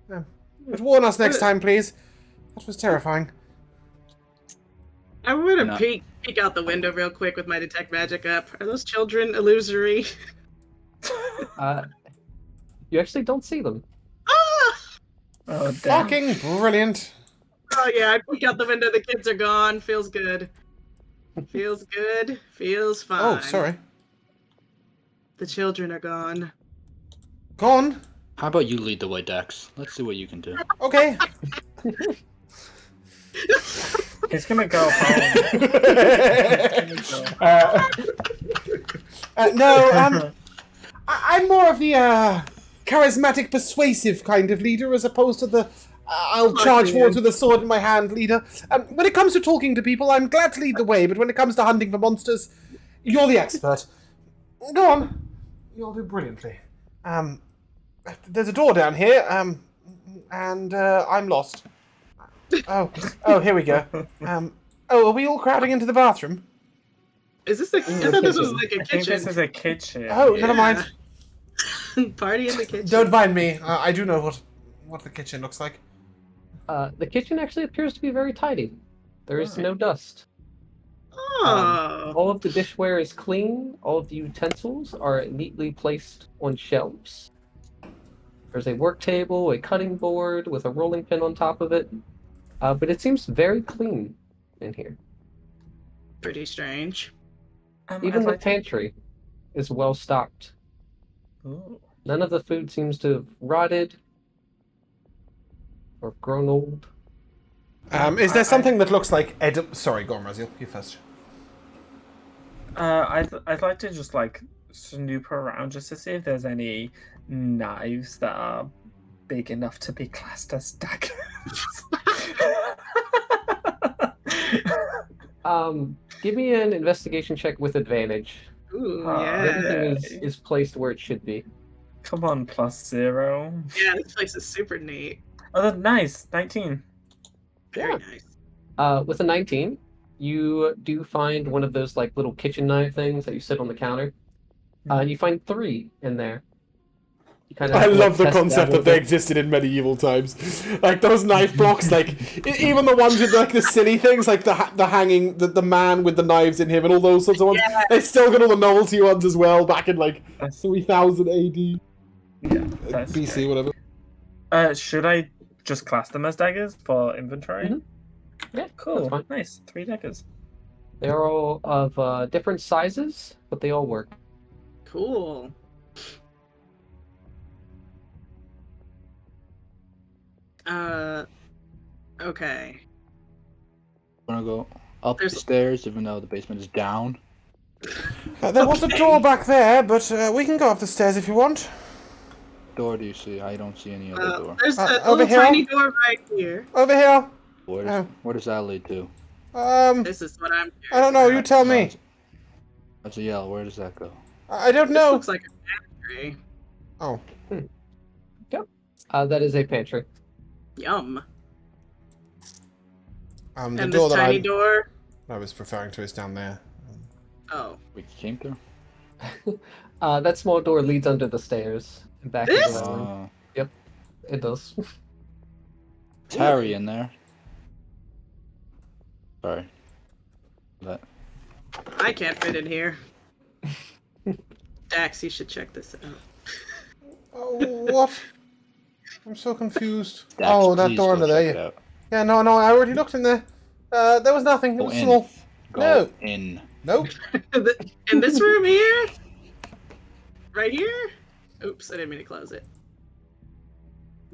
But warn us next time, please. That was terrifying. I'm gonna No. peek out the window real quick with my detect magic up. Are those children illusory? You actually don't see them. Ah! Oh, damn. Fucking brilliant. Oh yeah, I peek out the window. The kids are gone. Feels good. Feels good. Feels fine. Oh, sorry. The children are gone. Gone? How about you lead the way, Dax? Let's see what you can do. Okay. He's gonna go home. No, I'm more of the charismatic, persuasive kind of leader as opposed to the I'll charge forwards with a sword in my hand leader. When it comes to talking to people, I'm glad to lead the way, but when it comes to hunting for monsters, you're the expert. Go on. You'll do brilliantly. There's a door down here, and I'm lost. Oh, here we go. Are we all crowding into the bathroom? Is this I thought this was like a I think this kitchen. is a kitchen. Oh, never mind. Party in the kitchen. Don't mind me. I do know what the kitchen looks like. The kitchen actually appears to be very tidy. There is no dust. Oh. All of the dishware is clean. All of the utensils are neatly placed on shelves. There's a work table, a cutting board with a rolling pin on top of it. But it seems very clean in here. Pretty strange. Even the pantry is well stocked. Ooh. None of the food seems to have rotted or grown old. Is there something that looks like Sorry, go on, Raziel. You first. I'd like to just like snoop around just to see if there's any knives that are big enough to be classed as daggers. Give me an investigation check with advantage. Ooh, Oh, yeah. Everything is placed where it should be. Come on, +0. Yeah, this place is super neat. Oh, that's nice. 19. Very Yeah. nice. With a 19, you do find one of those like little kitchen knife things that you sit on the counter. You find 3 in there. You kind I love the concept that they existed in medieval times. Like those knife blocks, like even the ones with like the silly things, like the hanging, the man with the knives in him, and all those sorts of ones. Yeah. They still got all the novelty ones as well, back in like 3000 AD, Yeah, that's BC, great. whatever. Should I just class them as daggers for inventory? Mhm. Yeah, Cool. that's fine. Nice. 3 daggers. They're all of different sizes, but they all work. Cool. Okay. Wanna go up There's- the stairs, even though the basement is down? There was a door back there, but we can go up the stairs if you want. Door do you see? I don't see any other door. There's a over little here? tiny door right here. Over here. Where does that lead to? This is what I'm. I don't know. You tell me. That's a yell. Where does that go? I don't This know. looks like a pantry. Oh, That is a pantry. Yum. the And door this that tiny door. I was referring to is down there. Oh. We came through? That small door leads under the stairs and back into This? that room. It does. Is Harry in there? Sorry. That. I can't fit in here. Dax, you should check this out. Oh, what? I'm so confused. Dax, oh, that please door go under check it there. out. Yeah, no, I already looked in there. There was nothing. It Go was in. small. Go No. in. Nope. In this room here? Right here? Oops, I didn't mean to close it.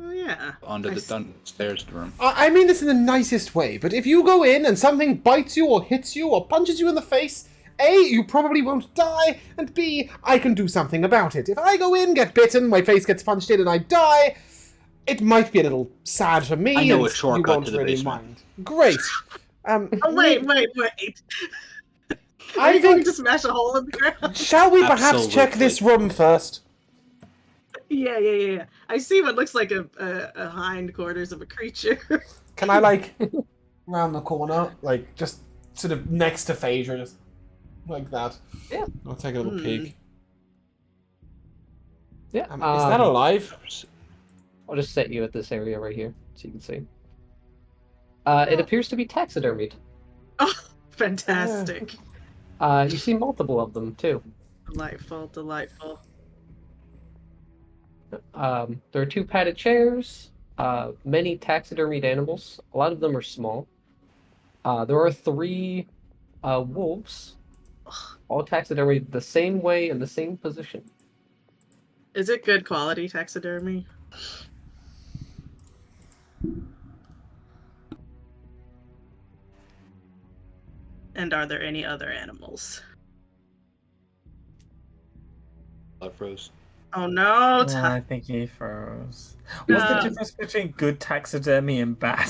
Oh, yeah. Under the stairs room. I mean this in the nicest way, but if you go in and something bites you or hits you or punches you in the face, A, you probably won't die, and B, I can do something about it. If I go in, get bitten, my face gets punched in, and I die, it might be a little sad for me. I know and a shortcut you won't to the really basement. mind. Great. Oh, wait. Are I you going think. to smash a hole in the ground? Shall we perhaps check Absolutely. this room first? Yeah. I see what looks like a hindquarters of a creature. Can I, like, round the corner, like, just sort of next to Phaedra, just like that? Yeah. I'll take a little peek. Yeah. Is that alive? I'll just set you at this area right here so you can see. It appears to be taxidermied. Oh, fantastic. You see multiple of them too. Delightful. There are 2 padded chairs, many taxidermied animals. A lot of them are small. There are 3 wolves, all taxidermied the same way in the same position. Is it good quality taxidermy? And are there any other animals? Blood froze. Oh no! I think he froze. What's the difference between good taxidermy and bad?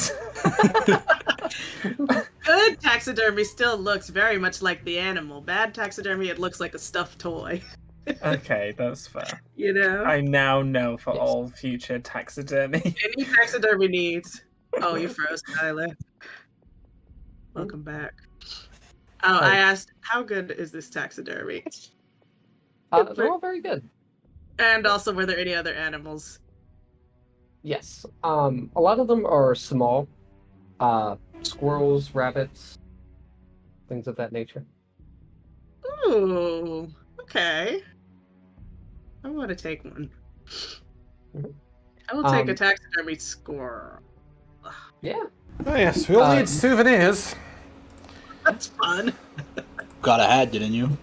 Good taxidermy still looks very much like the animal. Bad taxidermy, it looks like a stuffed toy. Okay, that's fair. You know? I now know for Yes. all future taxidermy. Any taxidermy needs. Oh, you froze, Tyler. Welcome back. Oh, I asked, how good is this taxidermy? They're all very good. And also, were there any other animals? Yes. A lot of them are small. Squirrels, rabbits, things of that nature. Ooh, okay. I want to take one. Mhm. I will take a taxidermy squirrel. Yeah. Oh yes, we all need souvenirs. That's fun. Got a hat, didn't you?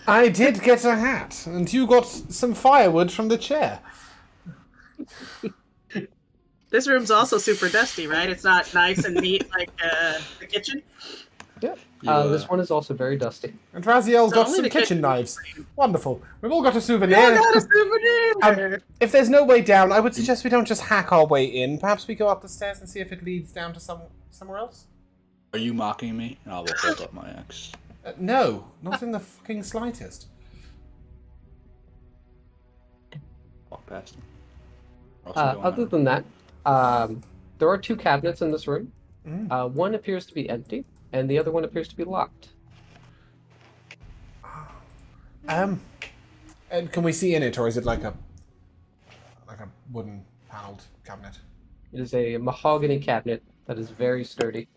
I did get a hat, and you got some firewood from the chair. This room's also super dusty, right? It's not nice and neat like the kitchen. Yeah. You, This one is also very dusty. And Raziel So got only some the kitchen kitchen knives. is Wonderful. We've all got a We souvenir. all got a souvenir! If there's no way down, I would suggest we don't just hack our way in. Perhaps we go up the stairs and see if it leads down to somewhere else? Are you mocking me? And I will hold up my axe. No, not in the fucking slightest. Walk past him. Also going Other out. than that, there are 2 cabinets in this room. Mm. One appears to be empty, and the other one appears to be locked. And can we see in it, or is it like a wooden paneled cabinet? It is a mahogany cabinet that is very sturdy.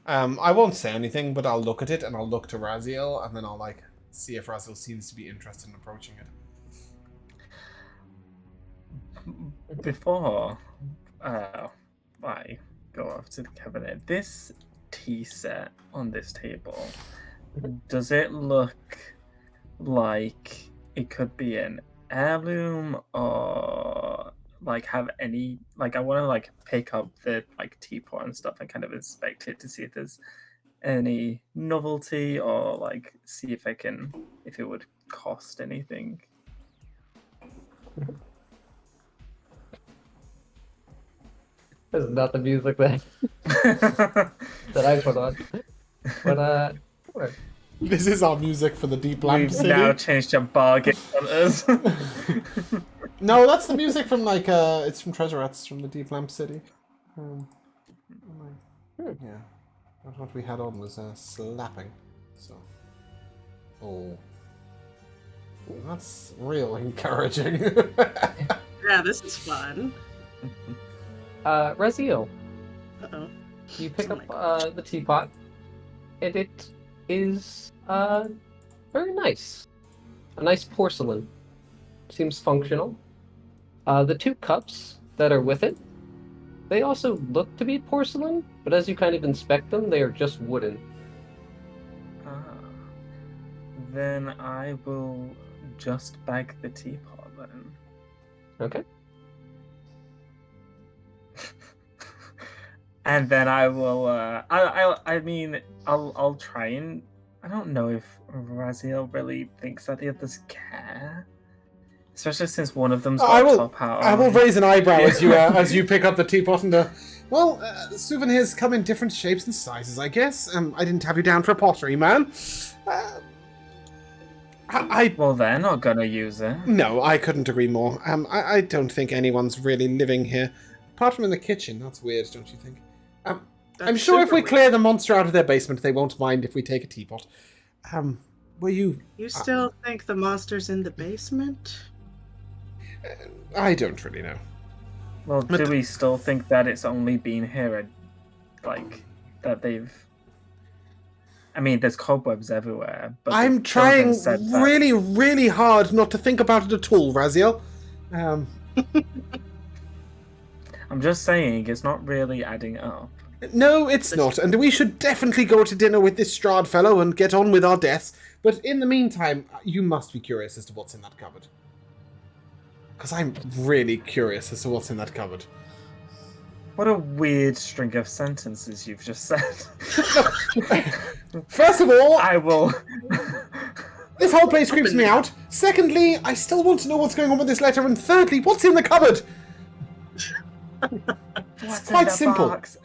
I won't say anything, but I'll look at it and I'll look to Raziel, and then I'll like see if Raziel seems to be interested in approaching it. Before I go off to the cabinet, this tea set on this table, does it look like it could be an heirloom or like have any like I want to like pick up the like teapot and stuff and kind of inspect it to see if there's any novelty or like see if if it would cost anything. This is not the music that I put on. But sure. This is our music for the Deep Lamp We've City. now changed to bargain hunters. No, that's the music from like it's from Treasurettes from the Deep Lamp City. Yeah, that's what we had on was slapping. So, that's real encouraging. Yeah, this is fun. Raziel, Uh-oh. you pick up the teapot, And it is very nice. A nice porcelain. Seems functional. The 2 cups that are with it, they also look to be porcelain, but as you kind of inspect them, they are just wooden. Then I will just bag the teapot then. Okay. And then I will. I mean, I'll try and. I don't know if Raziel really thinks that the others care, especially since one of them's got a top hat on. I will raise an eyebrow as you pick up the teapot and. Well, souvenirs come in different shapes and sizes, I guess. I didn't have you down for pottery, man. Well, they're not gonna use it. No, I couldn't agree more. I don't think anyone's really living here. Apart from in the kitchen, that's weird, don't you think? I'm sure if we clear the monster out of their basement, they won't mind if we take a teapot. Were you... You still think the monster's in the basement? I don't really know. Well, do we still think that it's only been here, that they've... I mean, there's cobwebs everywhere, but... I'm trying really, really hard not to think about it at all, Raziel. I'm just saying, it's not really adding up. No, it's not, and we should definitely go to dinner with this Strahd fellow and get on with our deaths, but in the meantime, you must be curious as to what's in that cupboard. Because I'm really curious as to what's in that cupboard. What a weird string of sentences you've just said. First of all... I will... This whole place creeps me out. Secondly, I still want to know what's going on with this letter, and thirdly, what's in the cupboard? What's quite in the simple. Box?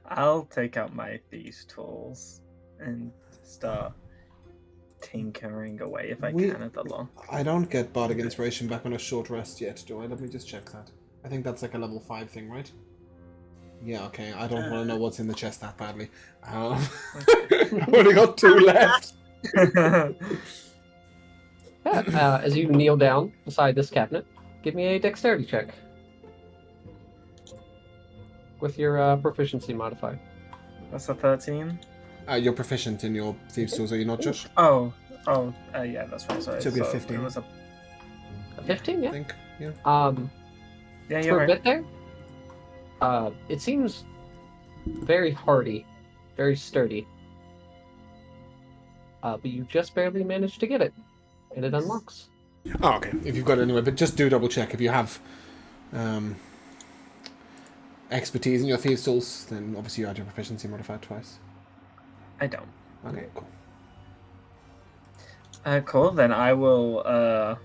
I'll take out my thieves' tools and start tinkering away if I can at the lock. I don't get bardic inspiration back on a short rest yet, do I? Let me just check that. I think that's like a level 5 thing, right? Yeah, okay. I don't want to know what's in the chest that badly. I've only got 2 left. As you kneel down beside this cabinet, give me a dexterity check. With your proficiency modifier. That's a 13. You're proficient in your thieves' tools, are you not, Josh? Yeah, that's right. Sorry. Should be a 15. It was A 15, yeah. I think, yeah. Yeah, For you're a right. bit there, it seems very hardy, very sturdy. But you just barely managed to get it, and it unlocks. Oh, okay. If you've got it anyway, but just do double check. If you have expertise in your thieves' tools, then obviously you add your proficiency modifier twice. I don't. Okay, cool. Cool. Then I will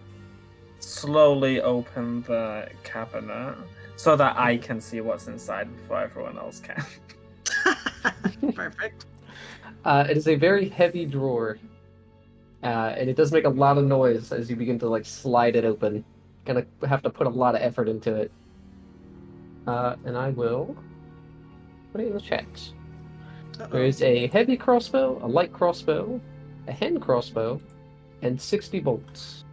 slowly open the cabinet so that I can see what's inside before everyone else can. Perfect. It is a very heavy drawer, and it does make a lot of noise as you begin to slide it open. Gonna have to put a lot of effort into it. And I will put it in the chat. There is a heavy crossbow, a light crossbow, a hand crossbow, and 60 bolts.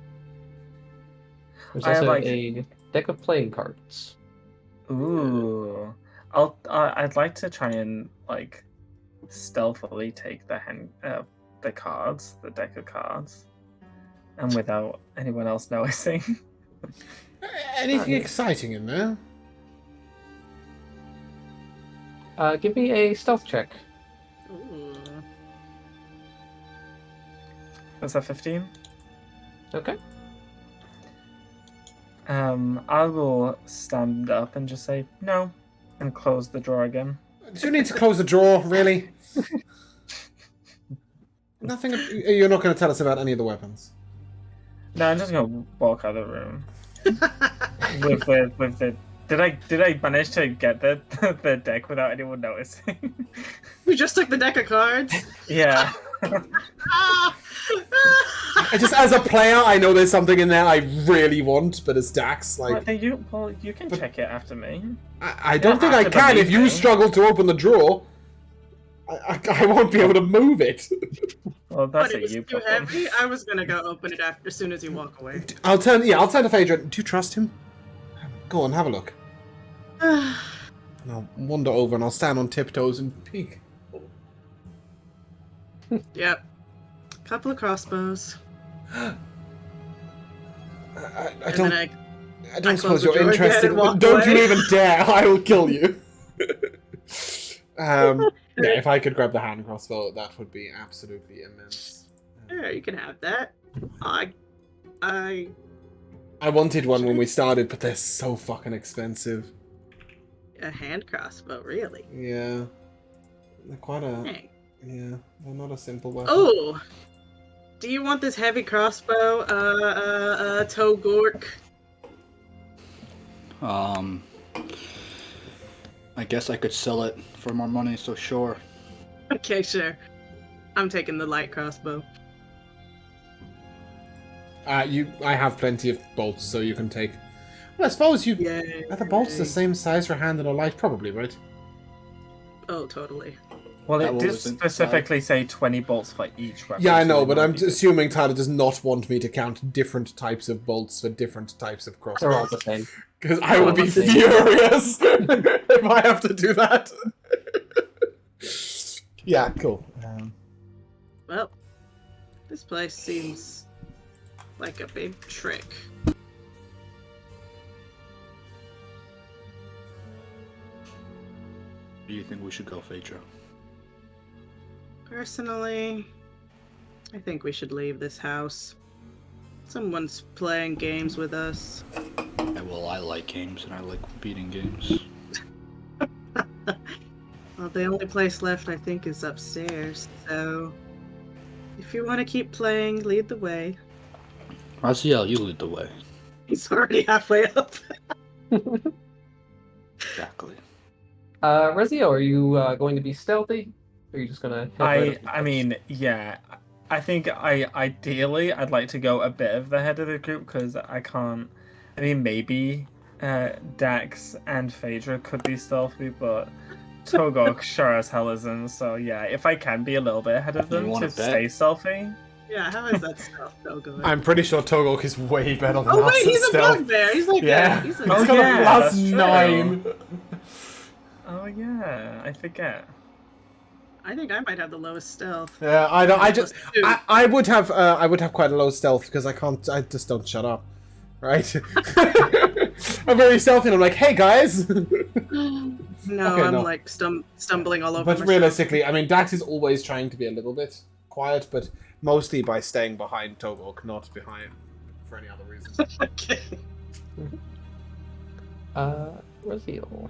There's also a deck of playing cards. Ooh. I'd like to try and stealthily take the cards, the deck of cards, and without anyone else noticing. Anything exciting in there? Give me a stealth check. Ooh. That's a 15. Okay. I will stand up and just say no, and close the drawer again. Do you need to close the drawer, really? Nothing. You're not going to tell us about any of the weapons. No, I'm just gonna walk out of the room with the. Did I manage to get the deck without anyone noticing? You just took the deck of cards. Yeah. Just as a player, I know there's something in there I really want, but as Dax, You can check it after me. I don't think I can. If you struggle to open the drawer, I won't be able to move it. Well, that's But it was you too problem. heavy. I was gonna go open it as soon as you walk away. I'll turn to Phaedra. Do you trust him? Go on, have a look. And I'll wander over and I'll stand on tiptoes and peek. Yep. Couple of crossbows. I And don't. then I don't I suppose close the you're door again interested. and walk Don't you away. even dare! I will kill you. Yeah, if I could grab the hand crossbow, that would be absolutely immense. Sure, you can have that. I I wanted one when we started, but they're so fucking expensive. a hand crossbow, really? Yeah, they're quite a. Dang. Yeah, they're not a simple weapon. Oh, do you want this heavy crossbow, Togork? I guess I could sell it for more money, so sure. Okay, sure. I'm taking the light crossbow. I have plenty of bolts, so you can take. Well, I suppose you. Yay. Are the bolts the same size for hand and a light? Probably, right? Oh, totally. Well, That it was did inside. specifically say 20 bolts for each weapon. Yeah, I so know, it but might I'm be assuming Tyler does not want me to count different types of bolts for different types of They're all crossbows. the same. Because I will be They're all the same. furious if I have to do that. Yeah, cool. Well, this place seems like a big trick. Do you think we should go, Phaedra? Personally, I think we should leave this house. Someone's playing games with us. Yeah, well, I like games, and I like beating games. Well, the only place left, I think, is upstairs. So, if you want to keep playing, lead the way. Raziel, you lead the way. He's already halfway up. Exactly. Rezio, are you going to be stealthy? Or are you just gonna? head right up I mean, yeah. I think ideally I'd like to go a bit of the head of the group because I can't. I mean, maybe Dax and Phaedra could be stealthy, but Togok sure as hell isn't. So yeah, if I can be a little bit ahead of You them wanna to bet? stay stealthy. Yeah, how is that stealth so good? I'm pretty sure Togok is way better than Oh us wait, at he's a stealth. bugbear. He's like Yeah. he's He's like Oh, got yeah, a plus that's true. 9. Oh yeah, I forget. I think I might have the lowest stealth. Yeah, I don't. I just. Plus 2. I would have. I would have quite a low stealth because I can't. I just don't shut up. Right. I'm very stealthy, and I'm like, "Hey guys." No, Okay, I'm no. like stumbling all over But myself. realistically, I mean, Dax is always trying to be a little bit quiet, but mostly by staying behind Togok, not behind for any other reason. Okay. Rezio.